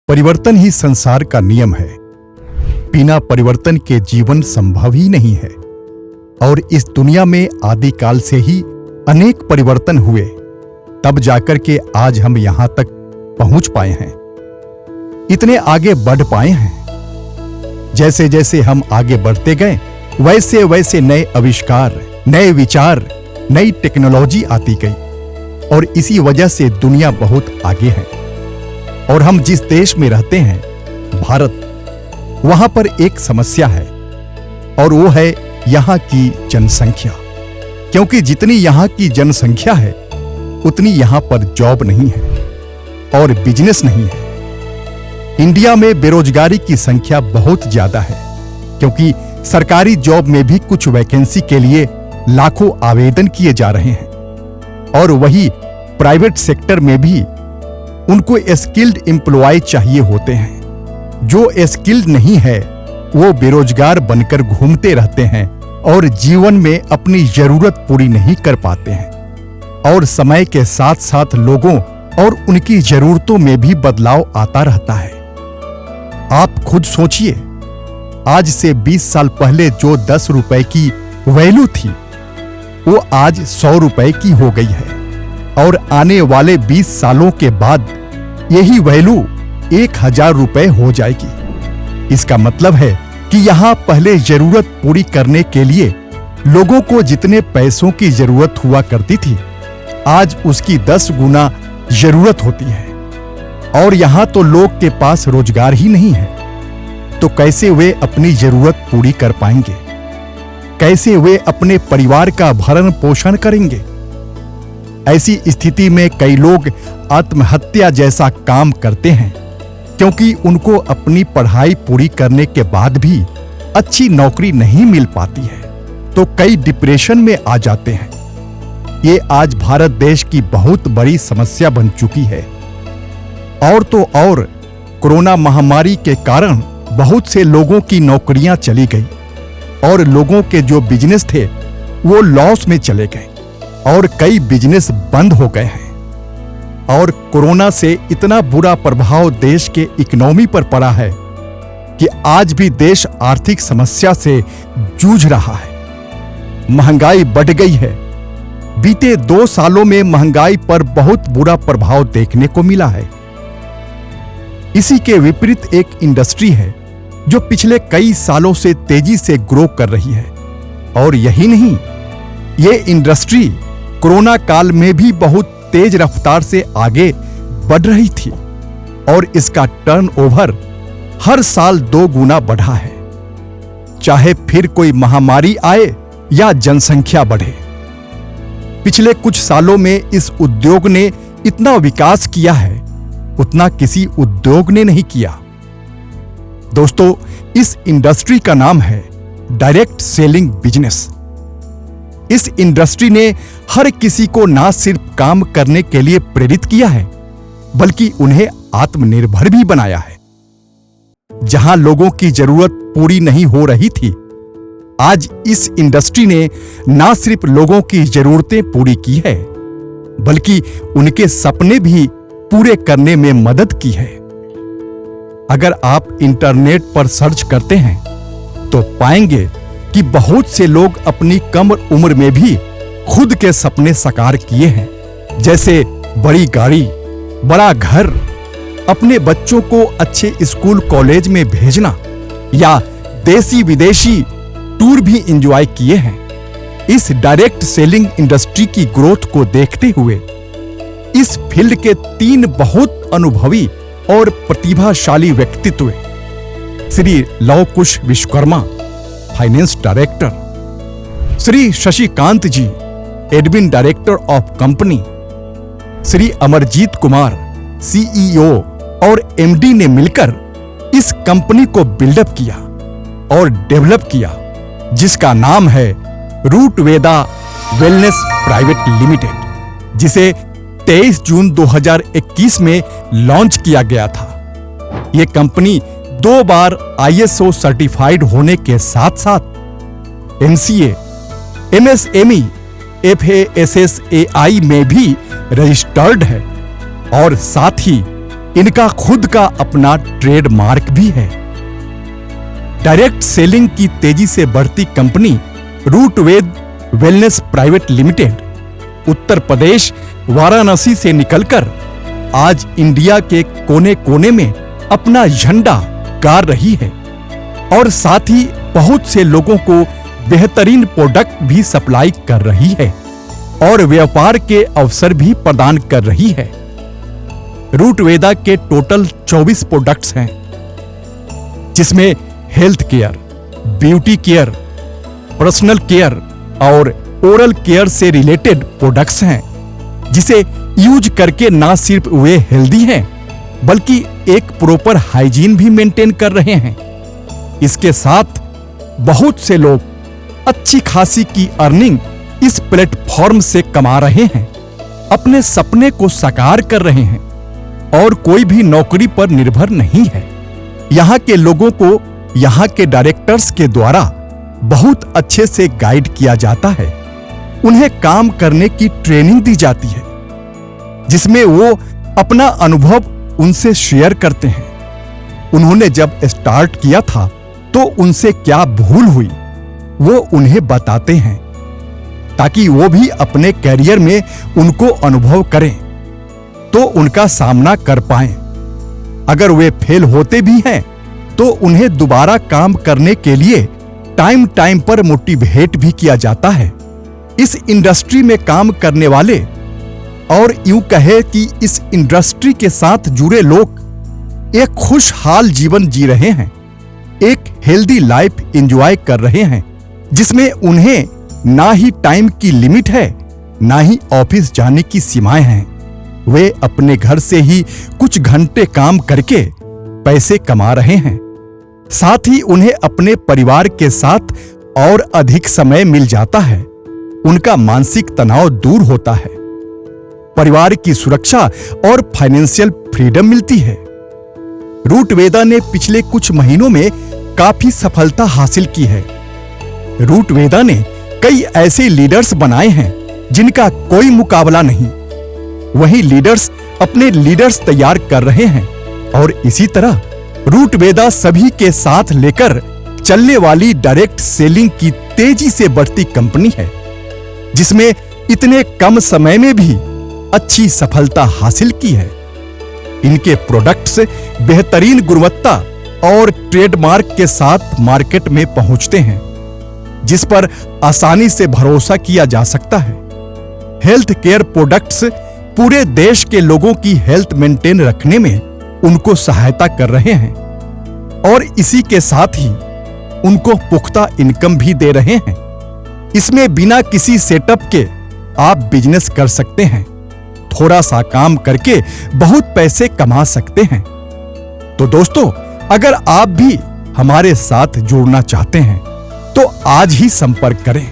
परिवर्तन ही संसार का नियम है। बिना परिवर्तन के जीवन संभव ही नहीं है। और इस दुनिया में आदिकाल से ही अनेक परिवर्तन हुए, तब जाकर के आज हम यहां तक पहुंच पाए हैं, इतने आगे बढ़ पाए हैं। जैसे जैसे हम आगे बढ़ते गए वैसे वैसे नए आविष्कार, नए विचार, नई टेक्नोलॉजी आती गई और इसी वजह से दुनिया बहुत आगे है। और हम जिस देश में रहते हैं, भारत, वहां पर एक समस्या है और वो है यहां की जनसंख्या। क्योंकि जितनी यहां की जनसंख्या है उतनी यहां पर जॉब नहीं है और बिजनेस नहीं है। इंडिया में बेरोजगारी की संख्या बहुत ज्यादा है, क्योंकि सरकारी जॉब में भी कुछ वैकेंसी के लिए लाखों आवेदन किए जा रहे हैं और वही प्राइवेट सेक्टर में भी उनको स्किल्ड एम्प्लॉय चाहिए होते हैं। जो स्किल्ड नहीं है वो बेरोजगार बनकर घूमते रहते हैं और जीवन में अपनी जरूरत पूरी नहीं कर पाते हैं। और समय के साथ साथ लोगों और उनकी जरूरतों में भी बदलाव आता रहता है। आप खुद सोचिए, आज से 20 साल पहले जो 10 रुपए की वैल्यू थी वो आज 100 रुपए की हो गई है और आने वाले 20 सालों के बाद यही वैल्यू 1000 रुपए हो जाएगी। इसका मतलब है कि यहां पहले जरूरत पूरी करने के लिए लोगों को जितने पैसों की जरूरत हुआ करती थी, आज उसकी 10 गुना जरूरत होती है। और यहां तो लोग के पास रोजगार ही नहीं है, तो कैसे वे अपनी जरूरत पूरी कर पाएंगे? कैसे वे अपने परिवार का भरण पोषण करेंगे? ऐसी स्थिति में कई लोग आत्महत्या जैसा काम करते हैं, क्योंकि उनको अपनी पढ़ाई पूरी करने के बाद भी अच्छी नौकरी नहीं मिल पाती है, तो कई डिप्रेशन में आ जाते हैं। ये आज भारत देश की बहुत बड़ी समस्या बन चुकी है। और तो और कोरोना महामारी के कारण बहुत से लोगों की नौकरियां चली गई और लोगों के जो बिजनेस थे वो लॉस में चले गए और कई बिजनेस बंद हो गए हैं। और कोरोना से इतना बुरा प्रभाव देश के इकोनॉमी पर पड़ा है कि आज भी देश आर्थिक समस्या से जूझ रहा है। महंगाई बढ़ गई है। बीते 2 सालों में महंगाई पर बहुत बुरा प्रभाव देखने को मिला है। इसी के विपरीत एक इंडस्ट्री है जो पिछले कई सालों से तेजी से ग्रो कर रही है। और यही नहीं, ये इंडस्ट्री कोरोना काल में भी बहुत तेज रफ्तार से आगे बढ़ रही थी और इसका टर्नओवर हर साल 2 गुना बढ़ा है, चाहे फिर कोई महामारी आए या जनसंख्या बढ़े। पिछले कुछ सालों में इस उद्योग ने इतना विकास किया है उतना किसी उद्योग ने नहीं किया। दोस्तों, इस इंडस्ट्री का नाम है डायरेक्ट सेलिंग बिजनेस। इस इंडस्ट्री ने हर किसी को ना सिर्फ काम करने के लिए प्रेरित किया है, बल्कि उन्हें आत्मनिर्भर भी बनाया है। जहां लोगों की जरूरत पूरी नहीं हो रही थी, आज इस इंडस्ट्री ने ना सिर्फ लोगों की जरूरतें पूरी की है, बल्कि उनके सपने भी पूरे करने में मदद की है। अगर आप इंटरनेट पर सर्च करते हैं तो पाएंगे कि बहुत से लोग अपनी कम उम्र में भी खुद के सपने साकार किए हैं, जैसे बड़ी गाड़ी, बड़ा घर, अपने बच्चों को अच्छे स्कूल कॉलेज में भेजना या देसी विदेशी टूर भी एंजॉय किए हैं। इस डायरेक्ट सेलिंग इंडस्ट्री की ग्रोथ को देखते हुए इस फील्ड के 3 बहुत अनुभवी और प्रतिभाशाली व्यक्तित्व, Shri Luv Kush Vishwakarma, finance director, Shri Shashikant ji, admin director of company, Shri Amarjeet Kumar, CEO और एमडी ने मिलकर इस कंपनी को बिल्डअप किया और डेवलप किया, जिसका नाम है रूट वेदा वेलनेस प्राइवेट लिमिटेड, जिसे 23 जून 2021 में लॉन्च किया गया था। यह कंपनी 2 बार ISO सर्टिफाइड होने के साथ साथ MCA, MSME, FASSAI में भी रजिस्टर्ड है और साथ ही इनका खुद का अपना ट्रेडमार्क भी है। डायरेक्ट सेलिंग की तेजी से बढ़ती company रूटवेद wellness private limited Uttar Pradesh Varanasi से निकलकर आज इंडिया के कोने कोने में अपना झंडा गाड़ रही है और साथ ही बहुत से लोगों को बेहतरीन प्रोडक्ट भी सप्लाई कर रही है और व्यापार के अवसर भी प्रदान कर रही है। रूटवेदा के टोटल 24 प्रोडक्ट्स हैं, जिसमें health care, beauty care, personal care और ओरल केयर से रिलेटेड प्रोडक्ट्स हैं, जिसे यूज करके ना सिर्फ वे हेल्दी हैं बल्कि एक प्रॉपर हाइजीन भी मेंटेन कर रहे हैं। इसके साथ बहुत से लोग अच्छी खासी की अर्निंग इस प्लेटफॉर्म से कमा रहे हैं, अपने सपने को साकार कर रहे हैं और कोई भी नौकरी पर निर्भर नहीं है। यहाँ के लोगों को यहाँ के डायरेक्टर्स के द्वारा बहुत अच्छे से गाइड किया जाता है। उन्हें काम करने की ट्रेनिंग दी जाती है, जिसमें वो अपना अनुभव उनसे शेयर करते हैं। उन्होंने जब स्टार्ट किया था तो उनसे क्या भूल हुई वो उन्हें बताते हैं, ताकि वो भी अपने कैरियर में उनको अनुभव करें तो उनका सामना कर पाएं। अगर वे फेल होते भी हैं तो उन्हें दोबारा काम करने के लिए टाइम टाइम पर मोटिवेट भी किया जाता है। इस इंडस्ट्री में काम करने वाले और यूं कहे कि इस इंडस्ट्री के साथ जुड़े लोग एक खुशहाल जीवन जी रहे हैं, एक हेल्दी लाइफ एंजॉय कर रहे हैं, जिसमें उन्हें ना ही टाइम की लिमिट है ना ही ऑफिस जाने की सीमाएं हैं। वे अपने घर से ही कुछ घंटे काम करके पैसे कमा रहे हैं, साथ ही उन्हें अपने परिवार के साथ और अधिक समय मिल जाता है। उनका मानसिक तनाव दूर होता है, परिवार की सुरक्षा और फाइनेंशियल फ्रीडम मिलती है। रूटवेदा ने पिछले कुछ महीनों में काफी सफलता हासिल की है। रूटवेदा ने कई ऐसे लीडर्स बनाए हैं जिनका कोई मुकाबला नहीं। वही लीडर्स अपने लीडर्स तैयार कर रहे हैं और इसी तरह रूटवेदा सभी के साथ लेकर चलने वाली डायरेक्ट सेलिंग की तेजी से बढ़ती कंपनी है, जिसमें इतने कम समय में भी अच्छी सफलता हासिल की है। इनके प्रोडक्ट्स बेहतरीन गुणवत्ता और ट्रेडमार्क के साथ मार्केट में पहुंचते हैं, जिस पर आसानी से भरोसा किया जा सकता है। हेल्थ केयर प्रोडक्ट्स पूरे देश के लोगों की हेल्थ मेंटेन रखने में उनको सहायता कर रहे हैं और इसी के साथ ही उनको पुख्ता इनकम भी दे रहे हैं। इसमें बिना किसी सेटअप के आप बिजनेस कर सकते हैं, थोड़ा सा काम करके बहुत पैसे कमा सकते हैं। तो दोस्तों, अगर आप भी हमारे साथ जुड़ना चाहते हैं तो आज ही संपर्क करें।